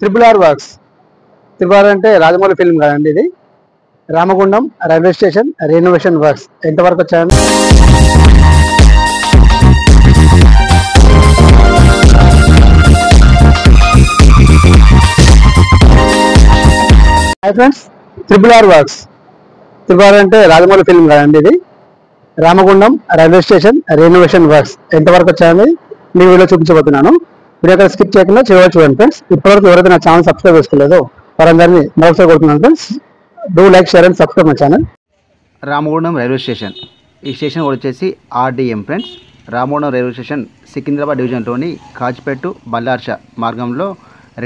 RRR works. RRR అంటే Rajamouli film కదండి ఇది. Ramagundam railway station renovation works ఎంతవరకు వచ్చాయండి? Hi friends, RRR works. RRR అంటే రాజమౌళి ఫిల్మ్ కదండి ఇది. Ramagundam railway station renovation works ఎంతవరకు వచ్చాయని మీ వీడియో చూపించబోతున్నాను. వీడియో స్కిప్ చేయకుండా చివరి చూడండి ఫ్రెండ్స్. ఇప్పటివరకు ఎవరైతే నా ఛానల్ సబ్స్క్రైబ్ చేసుకోలేదో వారందరినీ మరొకసారి కోరుతున్నాను friends. Do like, share and subscribe my channel. Ramagundam railway station. ఈ స్టేషన్ వచ్చేసి RDM friends. Ramagundam railway station Secunderabad డివిజన్లోని కాచిపేట బల్లార్ష మార్గంలో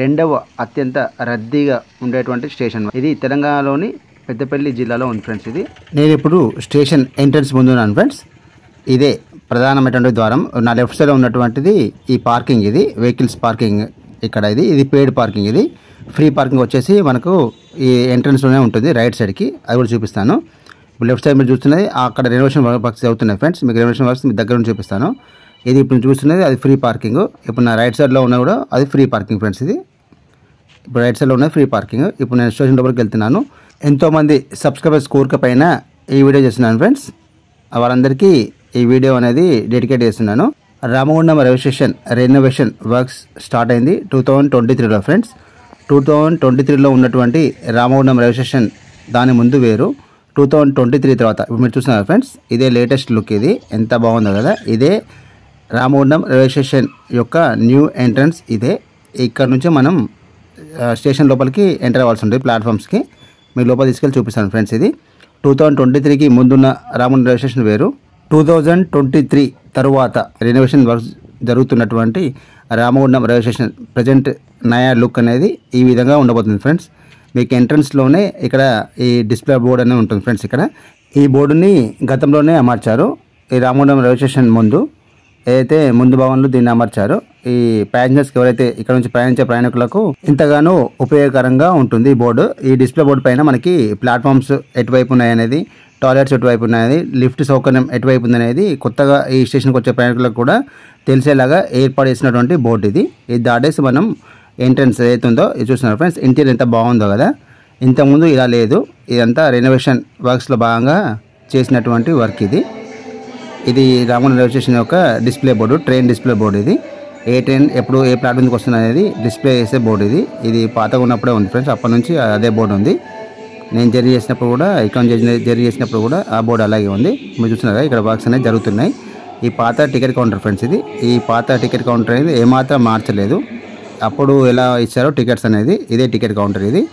రెండవ అత్యంత రద్దీగా ఉండేటువంటి స్టేషన్. ఇది తెలంగాణలోని పెద్దపల్లి జిల్లాలో ఉంది ఫ్రెండ్స్. ఇది నేను ఇప్పుడు స్టేషన్ ఎంట్రన్స్ ముందు ఉన్నాను ఫ్రెండ్స్. ఇదే ప్రధానమైనటువంటి ద్వారం. నా లెఫ్ట్ సైడ్లో ఉన్నటువంటిది ఈ పార్కింగ్. ఇది వెహికల్స్ పార్కింగ్. ఇక్కడ ఇది పెయిడ్ పార్కింగ్. ఇది ఫ్రీ పార్కింగ్ వచ్చేసి మనకు ఈ ఎంట్రన్స్లోనే ఉంటుంది రైట్ సైడ్కి. అది కూడా చూపిస్తాను. ఇప్పుడు లెఫ్ట్ సైడ్ మీరు చూస్తున్నది అక్కడ రెనోవేషన్ వర్క్స్ అవుతున్నాయి ఫ్రెండ్స్. మీకు రెనోవేషన్ వర్క్స్ మీ దగ్గర నుంచి చూపిస్తాను. ఇది ఇప్పుడు చూస్తున్నది అది ఫ్రీ పార్కింగ్. ఇప్పుడు నా రైట్ సైడ్లో ఉన్న కూడా అది ఫ్రీ పార్కింగ్ ఫ్రెండ్స్. ఇది ఇప్పుడు రైట్ సైడ్లో ఉన్నది ఫ్రీ పార్కింగ్. ఇప్పుడు నేను స్టేషన్ లోపలికి వెళ్తున్నాను. ఎంతోమంది సబ్స్క్రైబర్స్ కోరిక పైన ఈ వీడియో చేస్తున్నాను ఫ్రెండ్స్. వారందరికీ ఈ వీడియో అనేది డెడికేట్ చేస్తున్నాను. Ramagundam railway station renovation works start అయింది 2023లో ఫ్రెండ్స్. 2023లో ఉన్నటువంటి రామగుండం రైల్వే స్టేషన్ దాని ముందు వేరు. 2023 తర్వాత ఇప్పుడు మీరు చూస్తున్నారు ఫ్రెండ్స్. ఇదే లేటెస్ట్ లుక్. ఇది ఎంత బాగుందో కదా. ఇదే రామగుండం రైల్వే స్టేషన్ యొక్క న్యూ ఎంట్రన్స్. ఇదే ఇక్కడ నుంచి మనం స్టేషన్ లోపలికి ఎంటర్ అవ్వాల్సి ఉంటుంది ప్లాట్ఫామ్స్కి. మీ లోపల తీసుకెళ్ళి చూపిస్తాను ఫ్రెండ్స్. ఇది 2023కి ముందున్న రామగుండం రైల్వే స్టేషన్ వేరు. 2023 తరువాత రెనోవేషన్ వర్క్స్ జరుగుతున్నటువంటి రామగుండం రైల్వే స్టేషన్ ప్రజెంట్ నయా లుక్ అనేది ఈ విధంగా ఉండబోతుంది ఫ్రెండ్స్. మీకు ఎంట్రన్స్లోనే ఇక్కడ ఈ డిస్ప్లే బోర్డు అనేది ఉంటుంది ఫ్రెండ్స్. ఇక్కడ ఈ బోర్డుని గతంలోనే అమర్చారు. ఈ రామగుండం రైల్వే స్టేషన్ ముందు ఏదైతే ముందు భాగంలో దీన్ని అమర్చారో ఈ ప్యాసింజర్స్కి ఎవరైతే ఇక్కడ నుంచి ప్రయాణించే ప్రయాణికులకు ఎంతగానో ఉపయోగకరంగా ఉంటుంది ఈ బోర్డు. ఈ డిస్ప్లే బోర్డు పైన మనకి ప్లాట్ఫామ్స్ ఎటువైపు ఉన్నాయనేది, టాయిలెట్స్ ఎటువైపు ఉన్నాయనేది, లిఫ్ట్ సౌకర్యం ఎటువైపు ఉందనేది కొత్తగా ఈ స్టేషన్కి వచ్చే ప్రయాణికులకు కూడా తెలిసేలాగా ఏర్పాటు చేసినటువంటి బోర్డు ఇది. ఇది దాటేసి మనం ఎంట్రన్స్ ఏదైతే ఉందో ఇది చూస్తున్నారు ఫ్రెండ్స్. ఇంటీరియర్ ఎంత బాగుందో కదా. ఇంతకుముందు ఇలా లేదు. ఇదంతా రెనోవేషన్ వర్క్స్లో భాగంగా చేసినటువంటి వర్క్ ఇది. ఇది రామగుండం రైల్వే స్టేషన్ యొక్క display board, train display board. ఇది ఏ ట్రైన్ ఎప్పుడు ఏ ప్లాట్ఫామ్కి వస్తుంది అనేది డిస్ప్లే చేసే బోర్డు ఇది. ఇది పాతగా ఉన్నప్పుడే ఉంది ఫ్రెండ్స్. అప్పటి నుంచి అదే బోర్డు ఉంది. నేను జర్నీ చేసినప్పుడు కూడా ఇక్కడ జర్నీ చేసినప్పుడు కూడా ఆ బోర్డు అలాగే ఉంది. మీరు చూస్తున్నారు ఇక్కడ వర్క్స్ అనేవి జరుగుతున్నాయి. ఈ పాత టికెట్ కౌంటర్ ఫ్రెండ్స్. ఇది ఈ పాత టికెట్ కౌంటర్ అనేది ఏమాత్రం మార్చలేదు. అప్పుడు ఎలా ఇచ్చారో టికెట్స్ అనేది ఇదే టికెట్ కౌంటర్. ఇది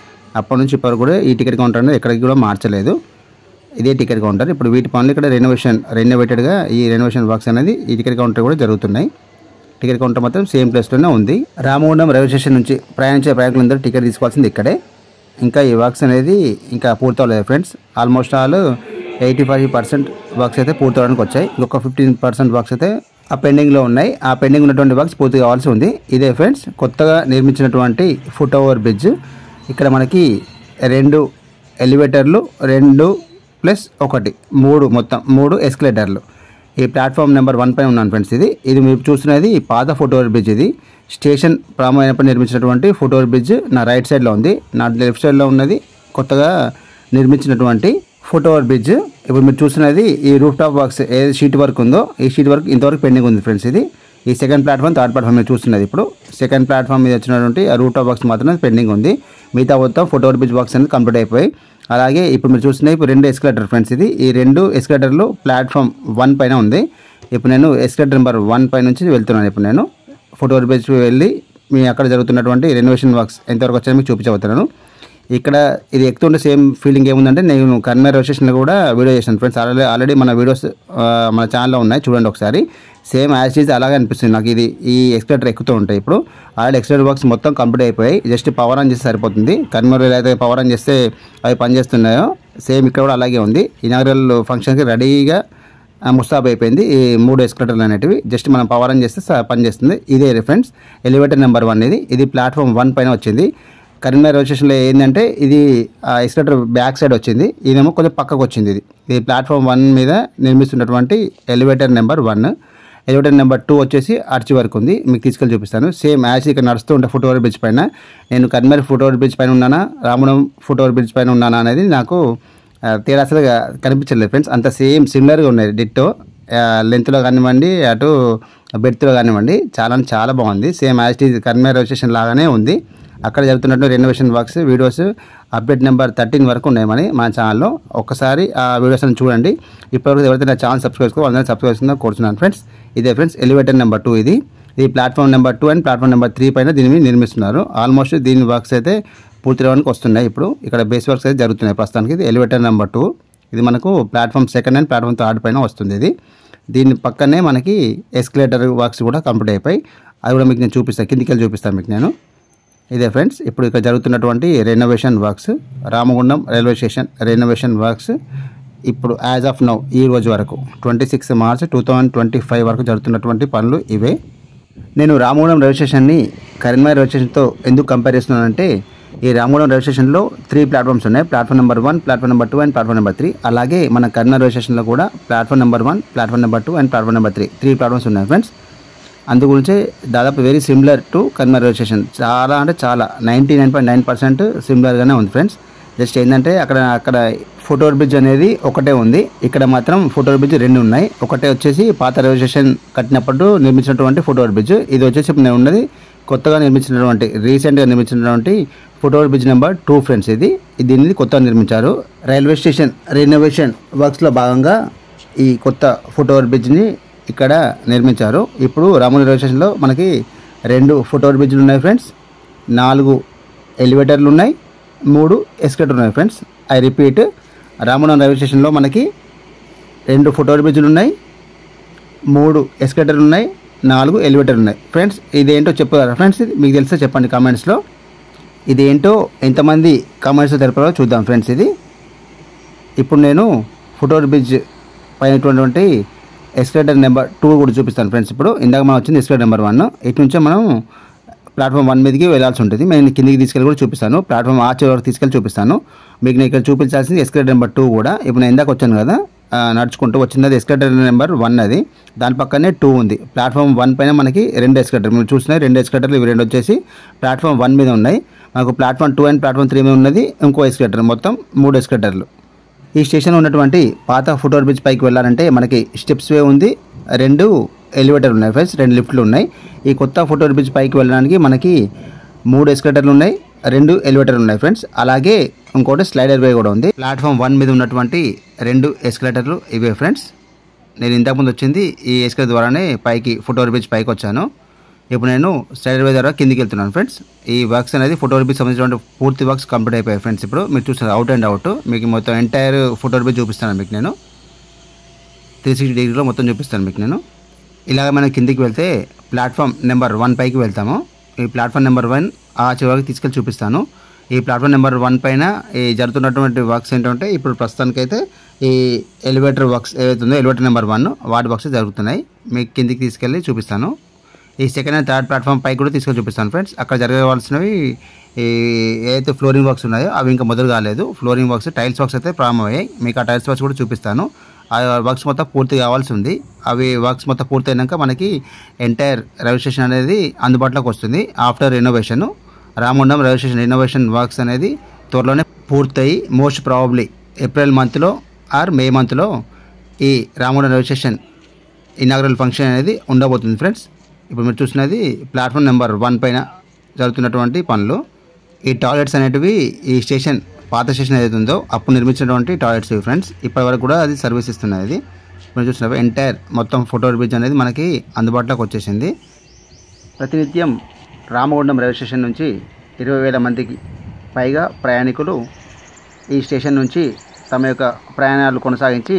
అప్పటి నుంచి ఇప్పటికి కూడా ఈ టికెట్ కౌంటర్ అనేది ఎక్కడికి కూడా మార్చలేదు. ఇదే టికెట్ కౌంటర్. ఇప్పుడు వీటి పనులు ఇక్కడ రెనోవేటెడ్గా ఈ రెనోవేషన్ వర్క్స్ అనేది ఈ టికెట్ కౌంటర్ కూడా జరుగుతున్నాయి. టికెట్ కౌంటర్ మాత్రం సేమ్ ప్లేస్లోనే ఉంది. రామగుండం రైల్వే స్టేషన్ నుంచి ప్రయాణించే ప్రయాణికులందరూ టికెట్ తీసుకోవాల్సింది ఇక్కడే. ఇంకా ఈ వర్క్స్ అనేది ఇంకా పూర్తవలేదు ఫ్రెండ్స్. ఆల్మోస్ట్ ఆల్ 85% వర్క్స్ అయితే పూర్తవడానికి వచ్చాయి. ఇంకొక 15% వర్క్స్ అయితే ఆ పెండింగ్లో ఉన్నాయి. ఆ పెండింగ్ ఉన్నటువంటి వర్క్స్ పూర్తి కావాల్సి ఉంది. ఇదే ఫ్రెండ్స్ కొత్తగా నిర్మించినటువంటి ఫుట్ ఓవర్ బ్రిడ్జ్. ఇక్కడ మనకి 2 ఎలివేటర్లు, 2+1 3 మొత్తం 3 ఎస్కలేటర్లు. ఈ ప్లాట్ఫామ్ నెంబర్ 1 పైన ఉన్నాను ఫ్రెండ్స్. ఇది మీరు చూస్తున్నది పాత ఫుట్ ఓవర్ బ్రిడ్జ్. ఇది స్టేషన్ ప్రారంభమైనప్పుడు నిర్మించినటువంటి ఫుట్ ఓవర్ బ్రిడ్జ్ నా రైట్ సైడ్లో ఉంది. నా లెఫ్ట్ సైడ్లో ఉన్నది కొత్తగా నిర్మించినటువంటి ఫుట్ ఓవర్ బ్రిడ్జ్. ఇప్పుడు మీరు చూస్తున్నది ఈ రూఫ్ టాప్ వర్క్స్ ఏది షీట్ వర్క్ ఉందో ఈ షీట్ వర్క్ ఇంతవరకు పెండింగ్ ఉంది ఫ్రెండ్స్. ఇది ఈ సెకండ్ ప్లాట్ఫామ్, థర్డ్ ప్లాట్ఫామ్ మీరు చూస్తున్నది. ఇప్పుడు సెకండ్ ప్లాట్ఫామ్ మీద వచ్చినటువంటి ఆ రూఫ్ టాప్ వర్క్స్ మాత్రమే పెండింగ్ ఉంది. మిగతా మొత్తం ఫుట్ ఓవర్ బ్రిడ్జ్ వర్క్స్ అనేది కంప్లీట్ అయిపోయి. అలాగే ఇప్పుడు మీరు చూస్తున్నది ఇప్పుడు 2 ఎస్కలేటర్ ఫ్రెండ్స్. ఈ 2 ఎస్కలేటర్లు ప్లాట్ఫామ్ 1 పైన ఉంది. ఇప్పుడు నేను ఎస్కలేటర్ నెంబర్ 1 పై నుంచి వెళ్తున్నాను. ఇప్పుడు నేను ఫుట్ ఓవర్ బ్రిడ్జ్ వెళ్ళి మీ అక్కడ జరుగుతున్నటువంటి రెనోవేషన్ వర్క్స్ ఎంతవరకు వచ్చాయో మీకు చూపించబోతున్నాను. ఇక్కడ ఇది ఎక్కుతుంటే సేమ్ ఫీలింగ్ ఏముందంటే నేను కర్నూలు రైల్వే స్టేషన్లో కూడా వీడియో చేశాను ఫ్రెండ్స్. ఆల్రెడీ మన వీడియోస్ మన ఛానల్లో ఉన్నాయి, చూడండి ఒకసారి. సేమ్ యాజ్ ఈజ్ అలాగే అనిపిస్తుంది నాకు. ఇది ఈ ఎక్స్కలేటర్ ఎక్కుతూ ఉంటాయి. ఇప్పుడు ఆల్రెడీ ఎక్స్కలేటర్ వర్క్స్ మొత్తం కంప్లీట్ అయిపోయాయి. జస్ట్ పవర్ ఆన్ చేస్తే సరిపోతుంది. కర్నూలు అయితే పవర్ ఆన్ చేస్తే అవి పనిచేస్తున్నాయో సేమ్ ఇక్కడ కూడా అలాగే ఉంది. ఇనాగరల్ ఫంక్షన్కి రెడీగా ముస్తాబ్ అయిపోయింది ఈ 3 ఎస్కలేటర్లు అనేటివి. జస్ట్ మనం పవర్ ఆన్ చేస్తే పనిచేస్తుంది. ఇదే ఫ్రెండ్స్ ఎలివేటర్ నెంబర్ 1. ఇది ప్లాట్ఫామ్ 1 పైన వచ్చింది. కరీంనగర్ రైల్వే స్టేషన్లో ఏంటంటే ఇది ఎస్కలేటర్ బ్యాక్ సైడ్ వచ్చింది. ఇదేమో కొంచెం పక్కకు వచ్చింది. ఇది ప్లాట్ఫామ్ 1 మీద నిర్మిస్తున్నటువంటి ఎలివేటర్ నెంబర్ 1. ఎలివేటర్ నెంబర్ 2 వచ్చేసి ఆర్చి వరకు ఉంది. మీకు తీసుకెళ్ళి చూపిస్తాను. సేమ్ యాజ్ ఇక్కడ నడుస్తూ ఉంటే ఫుట్ ఓవర్ బ్రిడ్జ్ పైన నేను కన్మేర్ ఫుట్ ఓవర్ బ్రిడ్జ్ పైన ఉన్నానా, రామగుండం ఫుట్ ఓవర్ బ్రిడ్జ్ పైన ఉన్నానా అనేది నాకు తేడా అసలు కనిపించలేదు ఫ్రెండ్స్. అంత సిమిలర్గా ఉన్నాయి. డిట్టో లెంత్లో కానివ్వండి, అటు బెడ్త్లో కానివ్వండి, చాలా బాగుంది. సేమ్ యాజ్ ఇట్ ఈజ్ కన్మేర్ రైల్వే స్టేషన్ లాగానే ఉంది. అక్కడ జరుగుతున్నట్టు renovation works videos update number 13 వరకు ఉన్నాయని మన ఛానల్లో. ఒక్కసారి ఆ వీడియోస్ అని చూడండి. ఇప్పటివరకు ఎవరైతే నా ఛానల్ సబ్స్క్రైబ్ చేసుకో అందరూ సబ్స్క్రైబ్ చేసుకుందో కోరుతున్నాను ఫ్రెండ్స్. ఇదే ఫ్రెండ్స్ ఎలివేటర్ నెంబర్ 2 ఇది platform number 2 and platform number 3 పైన దీన్ని నిర్మిస్తున్నారు. ఆల్మోస్ట్ దీని వర్క్స్ అయితే పూర్తివడానికి వస్తున్నాయి. ఇప్పుడు ఇక్కడ బేస్ వర్క్స్ అయితే జరుగుతున్నాయి ప్రస్తుతానికి. ఇది ఎలివేటర్ నెంబర్ 2. ఇది మనకు ప్లాట్ఫామ్ 2 అండ్ ప్లాట్ఫామ్ 3 పైన వస్తుంది. దీని పక్కనే మనకి ఎస్కలేటర్ వర్క్స్ కూడా కంప్లీట్ అయిపోయి అది కూడా మీకు నేను చూపిస్తాను. కిందికి వెళ్ళి చూపిస్తాను మీకు నేను. ఇదే ఫ్రెండ్స్ ఇప్పుడు ఇక్కడ జరుగుతున్నటువంటి renovation works Ramagundam railway station renovation works ఇప్పుడు యాజ్ ఆఫ్ నౌ ఈ రోజు వరకు 26 మార్చ్ 2025 వరకు జరుగుతున్నటువంటి పనులు ఇవే. నేను రామగుండం రైల్వే స్టేషన్ని కరీంనగర్ రైల్వే స్టేషన్తో ఎందుకు కంపేర్ చేస్తున్నానంటే ఈ రామగుండం రైల్వే స్టేషన్లో 3 ప్లాట్ఫామ్స్ ఉన్నాయి. Platform number 1, platform number 2 and platform number 3. అలాగే మన కరీంనగర్ రైల్వే స్టేషన్లో కూడా platform number 1, platform number 2 and platform number 3 platforms ఉన్నాయి ఫ్రెండ్స్. అందుగురించే దాదాపు very similar to Karimnagar railway station. చాలా 99.9% సిమిలర్గానే ఉంది ఫ్రెండ్స్. జస్ట్ ఏంటంటే అక్కడ ఫుట్ ఓవర్ బ్రిడ్జ్ అనేది ఒకటే ఉంది. ఇక్కడ మాత్రం ఫుట్ ఓవర్ బ్రిడ్జ్ 2 ఉన్నాయి. ఒకటే వచ్చేసి పాత రైల్వే స్టేషన్ కట్టినప్పుడు నిర్మించినటువంటి ఫుట్ ఓవర్ బ్రిడ్జ్. ఇది వచ్చేసి ఇప్పుడు నేను ఉన్నది కొత్తగా నిర్మించినటువంటి రీసెంట్గా నిర్మించినటువంటి foot over bridge number 2 friends. దీన్ని కొత్తగా నిర్మించారు. రైల్వే స్టేషన్ రెనోవేషన్ వర్క్స్లో భాగంగా ఈ కొత్త ఫుట్ ఓవర్ బ్రిడ్జ్ని ఇక్కడ నిర్మించారు. ఇప్పుడు రామగుండం రైల్వే స్టేషన్లో మనకి 2 ఫుట్ ఓవర్ బ్రిడ్జ్లు ఉన్నాయి ఫ్రెండ్స్, 4 ఎలివేటర్లు ఉన్నాయి, 3 ఎస్కలేటర్లు ఉన్నాయి friends. I repeat, Ramagundam railway స్టేషన్లో మనకి 2 ఫుట్ ఓవర్ బ్రిడ్జ్లు ఉన్నాయి, 3 ఎస్కలేటర్లు ఉన్నాయి, 4 ఎలివేటర్లు ఉన్నాయి ఫ్రెండ్స్. ఇదేంటో చెప్పారా ఫ్రెండ్స్? ఇది మీకు తెలిస్తే చెప్పండి కామెంట్స్లో. ఇదేంటో ఎంతమంది కామెంట్స్లో తెలిపారో చూద్దాం ఫ్రెండ్స్. ఇప్పుడు నేను ఫుట్ ఓవర్ బ్రిడ్జ్ పైనటువంటి ఎస్కలేటర్ నెంబర్ 2 కూడా చూపిస్తాను ఫ్రెండ్స్. ఇప్పుడు ఇందాక మనం వచ్చింది ఎస్కలేటర్ నెంబర్ 1. ఇటు నుంచే మనం ప్లాట్ఫామ్ 1 మీదకి వెళ్ళాల్సి ఉంటుంది. నేను కిందికి తీసుకెళ్ళి కూడా చూపిస్తాను. ప్లాట్ఫామ్ ఆర్చ్ వరకు తీసుకెళ్ళి చూపిస్తాను. మీకు నేను ఇక్కడ చూపించాల్సింది ఎస్కలేటర్ నెంబర్ 2 కూడా. ఇప్పుడు నేను ఇందాక వచ్చాను కదా నడుచుకుంటూ వచ్చింది, అది ఎస్కలేటర్ నెంబర్ 1. అది దాని పక్కనే 2 ఉంది. ప్లాట్ఫామ్ 1 పైన మనకి 2 ఎస్కలేటర్ మీరు చూస్తున్నాయి. 2 ఎస్కలేటర్లు ఇవి 2 వచ్చేసి ప్లాట్ఫామ్ 1 మీద ఉన్నాయి. మనకు ప్లాట్ఫామ్ 2 అండ్ ప్లాట్ఫామ్ 3 మీద ఉన్నది ఇంకో ఎస్కలేటర్. మొత్తం 3 ఎస్కలేటర్లు. ఈ స్టేషన్లో ఉన్నటువంటి పాత ఫుట్ ఓవర్ బ్రిడ్జ్ పైకి వెళ్ళాలంటే మనకి స్టెప్స్ వే ఉంది, 2 ఎలివేటర్లు ఉన్నాయి ఫ్రెండ్స్, 2 లిఫ్ట్లు ఉన్నాయి. ఈ కొత్త ఫుట్ ఓవర్ బ్రిడ్జ్ పైకి వెళ్ళడానికి మనకి 3 ఎస్కలేటర్లు ఉన్నాయి, 2 ఎలివేటర్లు ఉన్నాయి ఫ్రెండ్స్. అలాగే ఇంకోటి స్లైడర్ వే కూడా ఉంది. ప్లాట్ఫామ్ 1 మీద ఉన్నటువంటి 2 ఎస్కలేటర్లు ఇవే ఫ్రెండ్స్. నేను ఇంతకుముందు వచ్చింది ఈ ఎస్కలేటర్ ద్వారానే పైకి ఫుట్ ఓవర్ బ్రిడ్జ్ పైకి వచ్చాను. ఇప్పుడు నేను స్లైడర్ వే ద్వారా కిందికి వెళ్తున్నాను ఫ్రెండ్స్. ఈ వర్క్స్ అనేది ఫుట్ ఓవర్ బ్రిడ్జ్ సంబంధించిన పూర్తి వర్క్స్ కంప్లీట్ అయిపోయాయి ఫ్రెండ్స్. ఇప్పుడు మీరు చూస్తున్నారు అవుట్ అండ్ అవుట్. మీకు మొత్తం ఎంటైర్ ఫుట్ ఓవర్ బ్రిడ్జ్ చూపిస్తాను. మీకు నేను 360 డిగ్రీలో మొత్తం చూపిస్తాను మీకు నేను. ఇలాగ మనం కిందికి వెళ్తే ప్లాట్ఫామ్ నెంబర్ 1 పైకి వెళ్తాము. ఈ ప్లాట్ఫామ్ నెంబర్ 1 ఆ చివరికి తీసుకెళ్ళి చూపిస్తాను. ఈ ప్లాట్ఫామ్ నెంబర్ 1 పైన ఈ జరుగుతున్నటువంటి వర్క్స్ ఏంటంటే ఇప్పుడు ప్రస్తుతానికైతే ఈ ఎలివేటర్ వర్క్స్ ఏవైతుందో ఎలివేటర్ నెంబర్ 1 వాటి వర్క్స్ జరుగుతున్నాయి. మీకు కిందికి తీసుకెళ్ళి చూపిస్తాను. ఈ సెకండ్ అండ్ థర్డ్ ప్లాట్ఫామ్ పైకి కూడా తీసుకెళ్ళి చూపిస్తాను ఫ్రెండ్స్. అక్కడ జరగవలసినవి ఈ ఏదైతే ఫ్లోరింగ్ వర్క్స్ ఉన్నాయో అవి ఇంకా మొదలు కాలేదు. ఫ్లోరింగ్ వర్క్స్, టైల్స్ వర్క్స్ అయితే ప్రారంభమయ్యాయి. మీకు ఆ టైల్స్ వర్క్స్ కూడా చూపిస్తాను. ఆ వర్క్స్ మొత్తం పూర్తి కావాల్సి ఉంది. అవి వర్క్స్ మొత్తం పూర్తి అయినాక మనకి ఎంటైర్ రైల్వే స్టేషన్ అనేది అందుబాటులోకి వస్తుంది. After renovation Ramagundam railway station renovation works అనేది త్వరలోనే పూర్తయి మోస్ట్ ప్రాబబ్లీ ఏప్రిల్ మంత్లో ఆర్ మే మంత్లో ఈ Ramagundam railway station inaugural function అనేది ఉండబోతుంది ఫ్రెండ్స్. ఇప్పుడు మీరు చూసినది ప్లాట్ఫామ్ నెంబర్ 1 పైన జరుగుతున్నటువంటి పనులు. ఈ టాయిలెట్స్ అనేటివి ఈ స్టేషన్ పాత స్టేషన్ ఏదైతే ఉందో అప్పుడు నిర్మించినటువంటి టాయిలెట్స్ ఇవి ఫ్రెండ్స్. ఇప్పటివరకు కూడా అది సర్వీస్ ఇస్తున్నది. ఇది మీరు చూసినవి ఎంటైర్ మొత్తం ఫుట్ ఓవర్ బ్రిడ్జ్ అనేది మనకి అందుబాటులోకి వచ్చేసింది. ప్రతినిత్యం రామగుండం రైల్వే స్టేషన్ నుంచి 20,000 మందికి పైగా ప్రయాణికులు ఈ స్టేషన్ నుంచి తమ యొక్క ప్రయాణాలు కొనసాగించి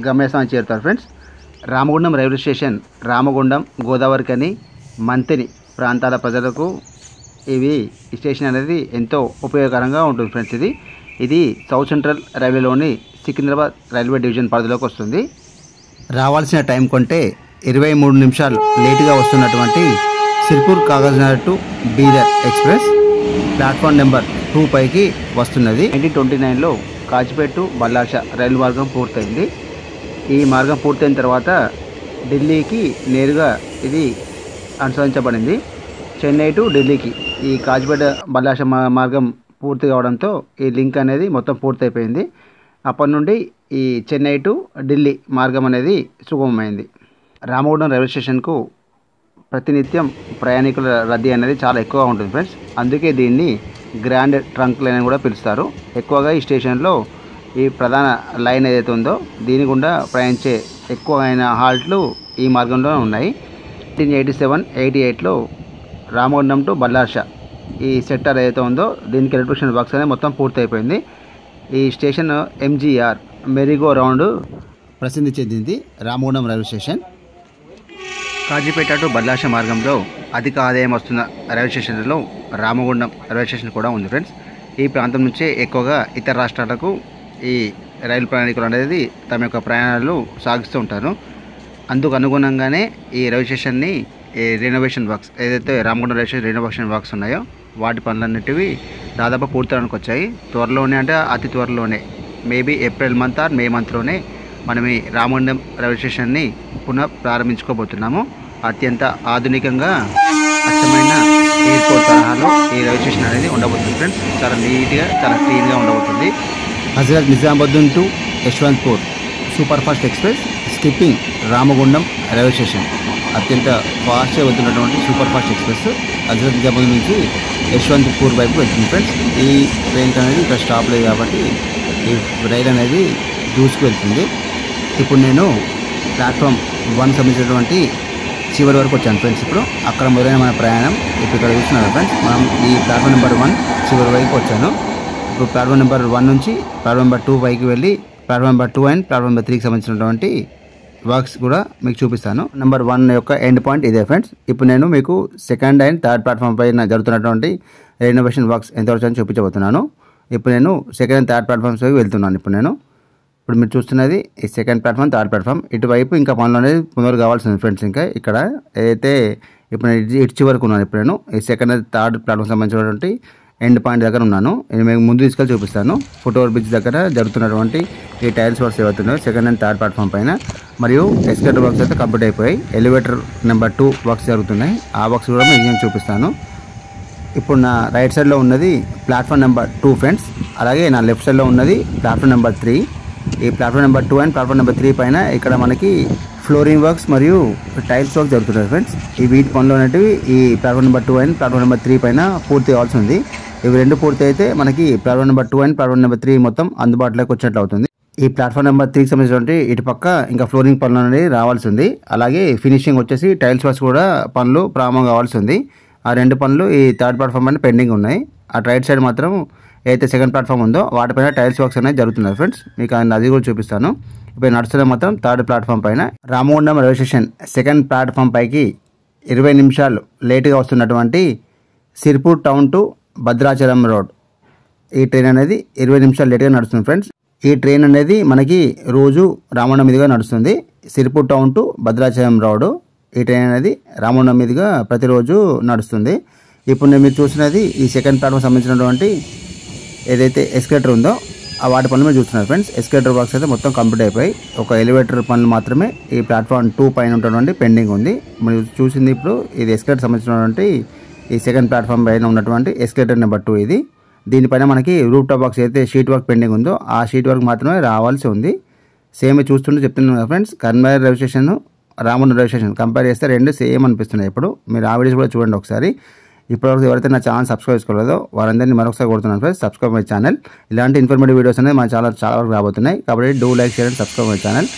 గమ్యస్థానం చేరుతారు friends. Ramagundam railway station Ramagundam, Godavarikhani, Manthani ప్రాంతాల ప్రజలకు ఈ స్టేషన్ అనేది ఎంతో ఉపయోగకరంగా ఉంటుంది ఫ్రెండ్స్. ఇది సౌత్ సెంట్రల్ రైల్వేలోని సికింద్రాబాద్ రైల్వే డివిజన్ పరిధిలోకి వస్తుంది. రావాల్సిన టైం కంటే 23 నిమిషాలు లేటుగా వస్తున్నటువంటి Sirpur Kagaznagar to Bidar express platform number 2 పైకి వస్తున్నది. 1929లో కాచిపేట టు బల్లార్ష రైలు మార్గం పూర్తయింది. ఈ మార్గం పూర్తయిన తర్వాత ఢిల్లీకి నేరుగా ఇది అనుసరించబడింది. చెన్నై టు ఢిల్లీకి ఈ కాచిపేట బల్లార్ష మార్గం పూర్తి కావడంతో ఈ లింక్ అనేది మొత్తం పూర్తయిపోయింది. అప్పటి నుండి ఈ చెన్నై టు ఢిల్లీ మార్గం అనేది సుగమమైంది. రామగుండం రైల్వే స్టేషన్కు ప్రతినిత్యం ప్రయాణికుల రద్దీ అనేది చాలా ఎక్కువగా ఉంటుంది ఫ్రెండ్స్. అందుకే దీన్ని గ్రాండ్ ట్రంక్ లైన్ అని కూడా పిలుస్తారు. ఎక్కువగా ఈ స్టేషన్లో ఈ ప్రధాన లైన్ ఏదైతే ఉందో దీని గుండా ప్రయాణించే ఎక్కువైన హాల్ట్లు ఈ మార్గంలో ఉన్నాయి. 1987-88లో రామగుండం టు బల్లార్ష ఈ సెక్టర్ ఏదైతే ఉందో దీనికి ఎలక్ట్రిఫికేషన్ వర్క్స్ అనేది మొత్తం పూర్తయిపోయింది. ఈ స్టేషన్ ఎంజీఆర్ మెరీగో రౌండ్ ప్రసిద్ధి చెందింది. Ramagundam railway station Kazipet to Balharshah మార్గంలో అధిక ఆదాయం వస్తున్న రైల్వే స్టేషన్లలో రామగుండం రైల్వే స్టేషన్ కూడా ఉంది ఫ్రెండ్స్. ఈ ప్రాంతం నుంచే ఎక్కువగా ఇతర రాష్ట్రాలకు ఈ రైలు ప్రయాణికులు అనేది తమ యొక్క ప్రయాణాలు సాగిస్తూ ఉంటారు. అందుకు అనుగుణంగానే ఈ రైల్వే స్టేషన్ని రెనోవేషన్ వర్క్స్ ఏదైతే Ramagundam railway station renovation works ఉన్నాయో వాటి పనులన్నిటివి దాదాపు పూర్తవడానికి వచ్చాయి. త్వరలోనే అంటే అతి త్వరలోనే మేబీ ఏప్రిల్ మంత్ ఆర్ మే మంత్లోనే మనం ఈ రామగుండం రైల్వే స్టేషన్ని పునః ప్రారంభించుకోబోతున్నాము. అత్యంత ఆధునికంగా అచ్చమైన ఎయిర్పోర్ట్ తరహాలో ఈ రైల్వే స్టేషన్ అనేది ఉండబోతుంది ఫ్రెండ్స్. చాలా నీట్గా చాలా క్లీన్గా ఉండబోతుంది. Hazrat Nizamuddin to Yesvantpur super fast express skipping Ramagundam railway station అత్యంత ఫాస్ట్గా వెళ్తున్నటువంటి super fast express Hazrat Nizamuddin నుంచి యశ్వంత్పూర్ వైపు వెళ్తుంది ఫ్రెండ్స్. ఈ ట్రైన్ అనేది ఇక్కడ స్టాప్ లేదు కాబట్టి ఈ రైలు అనేది దూసుకు వెళ్తుంది. ఇప్పుడు నేను ప్లాట్ఫామ్ 1 సంబంధించినటువంటి చివరి వరకు వచ్చాను ఫ్రెండ్స్. ఇప్పుడు అక్కడ మొదలైన మన ప్రయాణం ఇప్పుడు ఇక్కడ చూస్తున్నాను ఫ్రెండ్స్. మనం ఈ ప్లాట్ఫామ్ నెంబర్ 1 చివరి వైపు వచ్చాను. ఇప్పుడు ప్లాట్ఫామ్ నెంబర్ 1 నుంచి ప్లాట్ఫామ్ నెంబర్ 2 పైకి వెళ్ళి platform number 2 and platform number 3కి సంబంధించినటువంటి వర్క్స్ కూడా మీకు చూపిస్తాను. నెంబర్ 1 యొక్క ఎండ్ పాయింట్ ఇదే ఫ్రెండ్స్. ఇప్పుడు నేను మీకు సెకండ్ అండ్ థర్డ్ ప్లాట్ఫామ్ పైన జరుగుతున్నటువంటి రెనోవేషన్ వర్క్స్ ఎంతవరకు అని చూపించబోతున్నాను. ఇప్పుడు నేను సెకండ్ అండ్ థర్డ్ ప్లాట్ఫామ్స్ వైపు వెళ్తున్నాను. ఇప్పుడు మీరు చూస్తున్నది ఈ సెకండ్ ప్లాట్ఫామ్ థర్డ్ ప్లాట్ఫామ్. ఇటువైపు ఇంకా పనులు అనేది పునరు కావాల్సింది ఫ్రెండ్స్. ఇంకా ఇక్కడ ఏదైతే ఇప్పుడు నేను ఇటు వరకు ఉన్నాను. ఇప్పుడు నేను ఈ సెకండ్ అండ్ థర్డ్ ప్లాట్ఫామ్ సంబంధించినటువంటి ఎండ్ పాయింట్ దగ్గర ఉన్నాను. నేను మీకు ముందు తీసుకెళ్ళి చూపిస్తాను. ఫుట్ఓవర్ బ్రిడ్జ్ దగ్గర జరుగుతున్నటువంటి ఈ టైల్స్ వర్క్స్ ఏవవుతున్నాయో సెకండ్ అండ్ థర్డ్ ప్లాట్ఫామ్ పైన, మరియు ఎస్కలేటర్ వర్క్స్ అయితే కంప్లీట్ అయిపోయాయి. ఎలివేటర్ నెంబర్ 2 వర్క్స్ జరుగుతున్నాయి. ఆ వర్క్స్ కూడా మీకు నేను చూపిస్తాను. ఇప్పుడు నా రైట్ సైడ్లో ఉన్నది ప్లాట్ఫామ్ నెంబర్ 2 ఫ్రెండ్స్. అలాగే నా లెఫ్ట్ సైడ్లో ఉన్నది ప్లాట్ఫామ్ నెంబర్ 3. ఈ platform number 2 and platform number 3 పైన ఇక్కడ మనకి ఫ్లోరింగ్ వర్క్స్ మరియు టైల్స్ వర్క్స్ జరుగుతున్నాయి ఫ్రెండ్స్. ఈ వీటి పనులు అనేటివి ఈ platform number 2 and platform number 3 పైన పూర్తి కావాల్సి ఉంది. ఇవి రెండు పూర్తి అయితే మనకి platform number 2 and platform number 3 మొత్తం అందుబాటులోకి వచ్చినట్లు అవుతుంది. ఈ ప్లాట్ఫామ్ నెంబర్ 3కి సంబంధించినటువంటి ఇటు పక్క ఇంకా ఫ్లోరింగ్ పనులు అనేది రావాల్సి ఉంది. అలాగే ఫినిషింగ్ వచ్చేసి టైల్స్ వర్క్స్ కూడా పనులు ప్రారంభం కావాల్సి ఉంది. ఆ రెండు పనులు ఈ థర్డ్ ప్లాట్ఫామ్ పైన పెండింగ్ ఉన్నాయి. ఆ రైట్ సైడ్ మాత్రం ఏదైతే సెకండ్ ప్లాట్ఫామ్ ఉందో వాటిపైన టైల్స్ వర్క్స్ అనేది జరుగుతున్నాయి ఫ్రెండ్స్. మీకు అది కూడా చూపిస్తాను. ఇప్పుడు నడుస్తున్న మాత్రం థర్డ్ ప్లాట్ఫామ్ పైన Ramagundam railway station second platform పైకి 20 నిమిషాలు లేటుగా వస్తున్నటువంటి Sirpur town to Bhadrachalam road ఈ ట్రైన్ అనేది 20 నిమిషాలు లేటుగా నడుస్తుంది ఫ్రెండ్స్. ఈ ట్రైన్ అనేది మనకి రోజు రామగుండం మీదుగా నడుస్తుంది. Sirpur town to Bhadrachalam road ఈ ట్రైన్ అనేది రామగుండం మీదుగా ప్రతిరోజు నడుస్తుంది. ఇప్పుడు నేను మీరు చూసినది ఈ సెకండ్ ప్లాట్ఫామ్ సంబంధించినటువంటి ఏదైతే ఎస్కలేటర్ ఉందో ఆ వాటి పనులు మీరు చూస్తున్నారు ఫ్రెండ్స్. ఎస్కలేటర్ వర్క్స్ అయితే మొత్తం కంప్లీట్ అయిపోయి ఒక ఎలివేటర్ పనులు మాత్రమే ఈ ప్లాట్ఫామ్ 2 పైన ఉన్నటువంటి పెండింగ్ ఉంది. మీరు చూసింది ఇప్పుడు ఇది ఎస్కలేటర్ సంబంధించినటువంటి ఈ సెకండ్ ప్లాట్ఫామ్ పైన ఉన్నటువంటి ఎస్కలేటర్ నెంబర్ 2 ఇది. దీనిపైన మనకి రూఫ్ టాప్ వర్క్స్ అయితే షీట్ వర్క్ పెండింగ్ ఉందో ఆ షీట్ వర్క్ మాత్రమే రావాల్సి ఉంది. సేమ్ చూస్తుంటే చెప్తున్నాను friends. Conveyor railway station Ramagundam railway station compare చేస్తే రెండు సేమ్ అనిపిస్తున్నాయి. ఇప్పుడు మీరు ఆ వీడియోస్ కూడా చూడండి ఒకసారి. ఇప్పటివరకు ఎవరైతే నా ఛానల్ సబ్స్క్రైబ్ చేసుకోలేదో వారందరినీ మరొకసారి కొడుతున్నాను ఫ్రెండ్స్. Subscribe my channel. ఇలాంటి ఇన్ఫర్మేటివ్ వీడియోస్ అనేది మా ఛానల్ చాలా వరకు రాబోతున్నాయి కాబట్టి do like share and subscribe my channel.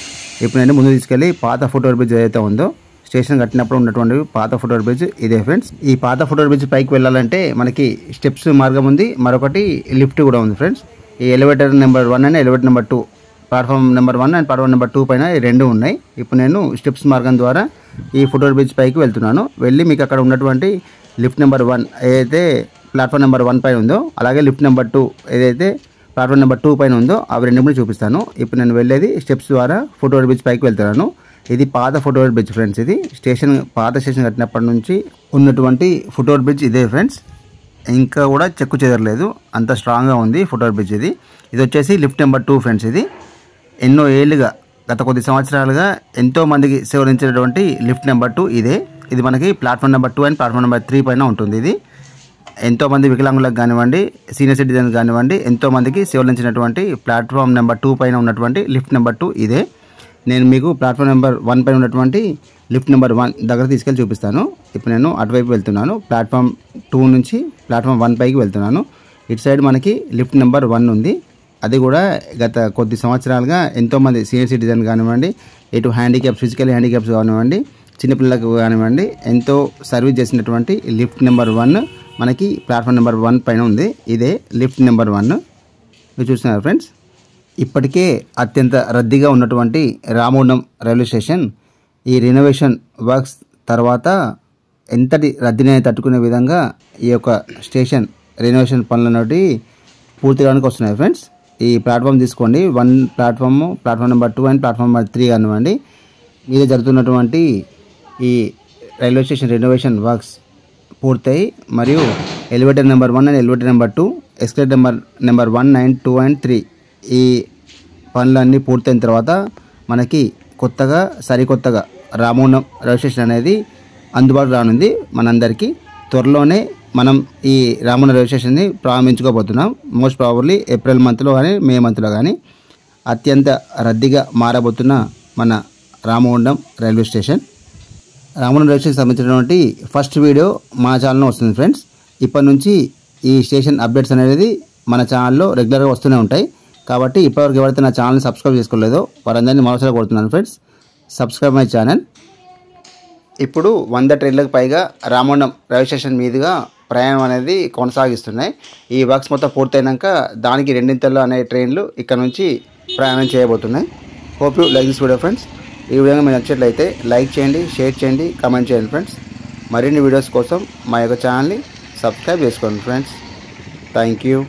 ఇప్పుడు నేను ముందు తీసుకెళ్ళి పాత ఫుట్ఓవర్ బ్రిడ్జ్ ఏదైతే ఉందో స్టేషన్ కట్టినప్పుడు ఉన్నటువంటి పాత ఫుట్ఓవర్ బ్రిడ్జ్ ఇదే ఫ్రెండ్స్. ఈ పాత ఫుట్ఓవర్ బ్రిడ్జ్ పైకి వెళ్ళాలంటే మనకి స్టెప్స్ మార్గం ఉంది, మరొకటి లిఫ్ట్ కూడా ఉంది ఫ్రెండ్స్. ఈ elevator number 1 and elevator number 2 platform number 1 and platform number 2 పైన ఈ రెండు ఉన్నాయి. ఇప్పుడు నేను స్టెప్స్ మార్గం ద్వారా ఈ ఫుట్ఓవర్ బ్రిడ్జ్ పైకి వెళ్తున్నాను. వెళ్ళి మీకు అక్కడ ఉన్నటువంటి లిఫ్ట్ నెంబర్ 1 ఏదైతే ప్లాట్ఫామ్ నెంబర్ 1 పైన ఉందో అలాగే లిఫ్ట్ నెంబర్ 2 ఏదైతే ప్లాట్ఫామ్ నెంబర్ 2 పైన ఉందో అవి రెండు చూపిస్తాను. ఇప్పుడు నేను వెళ్ళేది స్టెప్స్ ద్వారా ఫుట్ఓవర్ బ్రిడ్జ్ పైకి వెళ్తున్నాను. ఇది పాత ఫుట్ఓవర్ బ్రిడ్జ్ ఫ్రెండ్స్. ఇది స్టేషన్ పాత స్టేషన్ కట్టినప్పటి నుంచి ఉన్నటువంటి ఫుట్ఓవర్ బ్రిడ్జ్ ఇదే ఫ్రెండ్స్. ఇంకా కూడా చెక్కు చెదరలేదు, అంత స్ట్రాంగ్గా ఉంది ఫుట్ఓవర్ బ్రిడ్జ్ ఇది. ఇది వచ్చేసి లిఫ్ట్ నెంబర్ 2 ఫ్రెండ్స్. ఇది ఎన్నో ఏళ్ళుగా గత కొద్ది సంవత్సరాలుగా ఎంతో మందికి సేవలించినటువంటి లిఫ్ట్ నెంబర్ 2 ఇదే. ఇది మనకి platform number 2 and platform number 3 పైన ఉంటుంది. ఇది ఎంతోమంది వికలాంగులకు కానివ్వండి, సీనియర్ సిటిజన్స్ కానివ్వండి, ఎంతోమందికి సేవలించినటువంటి ప్లాట్ఫామ్ నెంబర్ 2 పైన ఉన్నటువంటి లిఫ్ట్ నెంబర్ 2 ఇదే. నేను మీకు ప్లాట్ఫామ్ నెంబర్ 1 పైన ఉన్నటువంటి లిఫ్ట్ నెంబర్ 1 దగ్గర తీసుకెళ్ళి చూపిస్తాను. ఇప్పుడు నేను అటువైపు వెళ్తున్నాను. ప్లాట్ఫామ్ 2 నుంచి ప్లాట్ఫామ్ 1 పైకి వెళ్తున్నాను. ఇటు సైడ్ మనకి లిఫ్ట్ నెంబర్ 1 ఉంది. అది కూడా గత కొద్ది సంవత్సరాలుగా ఎంతోమంది సీనియర్ సిటిజన్ కానివ్వండి, ఇటు హ్యాండిక్యాప్స్, ఫిజికల్ హ్యాండిక్యాప్స్ కానివ్వండి, చిన్నపిల్లలకు కానివ్వండి, ఎంతో సర్వీస్ చేసినటువంటి లిఫ్ట్ నెంబర్ 1 మనకి ప్లాట్ఫామ్ నెంబర్ 1 పైన ఉంది. ఇదే లిఫ్ట్ నెంబర్ 1 మీరు చూస్తున్నారు ఫ్రెండ్స్. ఇప్పటికే అత్యంత రద్దీగా ఉన్నటువంటి రామగుండం రైల్వే స్టేషన్ ఈ రెనోవేషన్ వర్క్స్ తర్వాత ఎంతటి రద్దీని తట్టుకునే విధంగా ఈ యొక్క స్టేషన్ రెనోవేషన్ పనులు అనేవి పూర్తి కావడానికి వస్తున్నాయి ఫ్రెండ్స్. ఈ ప్లాట్ఫామ్ తీసుకోండి, 1 platform number 2 and platform number 3 కానివ్వండి, మీద జరుగుతున్నటువంటి ఈ రైల్వే స్టేషన్ రెనోవేషన్ వర్క్స్ పూర్తయి మరియు elevator number 1 and elevator number 2, escalator number 1, 9, 2 and 3 ఈ పనులన్నీ పూర్తయిన తర్వాత మనకి సరికొత్తగా రామగుండం రైల్వే స్టేషన్ అనేది అందుబాటులో రానుంది మనందరికీ. త్వరలోనే మనం ఈ రామగుండం రైల్వే స్టేషన్ని ప్రారంభించుకోబోతున్నాం. మోస్ట్ ప్రాబబ్లీ ఏప్రిల్ మంత్లో కానీ మే మంత్లో కానీ అత్యంత రద్దీగా మారబోతున్న మన Ramagundam railway station. Ramagundam railway station సంబంధించినటువంటి ఫస్ట్ వీడియో మా ఛానల్లో వస్తుంది ఫ్రెండ్స్. ఇప్పటి నుంచి ఈ స్టేషన్ అప్డేట్స్ అనేది మన ఛానల్లో రెగ్యులర్గా వస్తూనే ఉంటాయి. కాబట్టి ఇప్పటివరకు ఎవరైతే నా ఛానల్ని సబ్స్క్రైబ్ చేసుకోలేదో వారందరినీ మరోసారి కొడుతున్నాను ఫ్రెండ్స్, సబ్స్క్రైబ్ మై ఛానల్. ఇప్పుడు 100 ట్రైన్లకు పైగా రామగుండం రైల్వే స్టేషన్ మీదుగా ప్రయాణం అనేది కొనసాగిస్తున్నాయి. ఈ వర్క్స్ మొత్తం పూర్తయినాక దానికి 2 అనే ట్రైన్లు ఇక్కడ నుంచి ప్రయాణం చేయబోతున్నాయి. Hope you like this video friends. ఈ వీడియో మీకు నచ్చినట్లయితే లైక్ చేయండి, షేర్ చేయండి, కామెంట్ చేయండి ఫ్రెండ్స్. మరిన్ని వీడియోస్ కోసం మా యొక్క ఛానల్ని సబ్స్క్రైబ్ చేసుకోండి ఫ్రెండ్స్. Thank you.